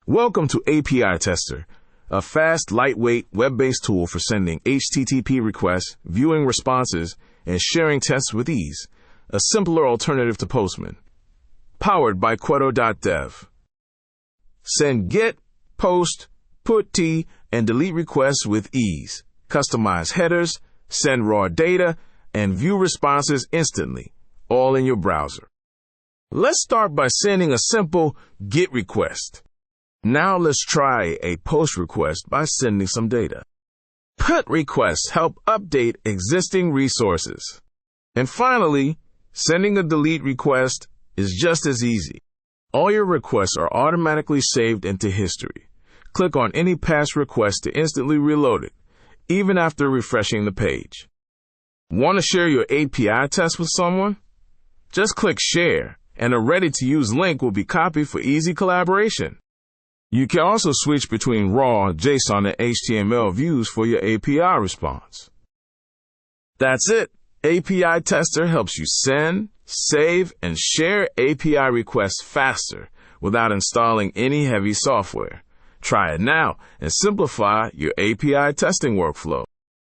Welcome to API Tester, a fast, lightweight, web-based tool for sending HTTP requests, viewing responses, and sharing tests with ease. A simpler alternative to Postman. Powered by Quto.dev. Send GET, POST, PUT, and delete requests with ease. Customize headers, send raw data, and view responses instantly, all in your browser. Let's start by sending a simple GET request. Now let's try a POST request by sending some data. PUT requests help update existing resources. And finally, sending a delete request is just as easy. All your requests are automatically saved into history. Click on any past request to instantly reload it, even after refreshing the page. Want to share your API test with someone? Just click Share, and a ready-to-use link will be copied for easy collaboration. You can also switch between raw, JSON, and HTML views for your API response. That's it. API Tester helps you send, save, and share API requests faster without installing any heavy software. Try it now and simplify your API testing workflow.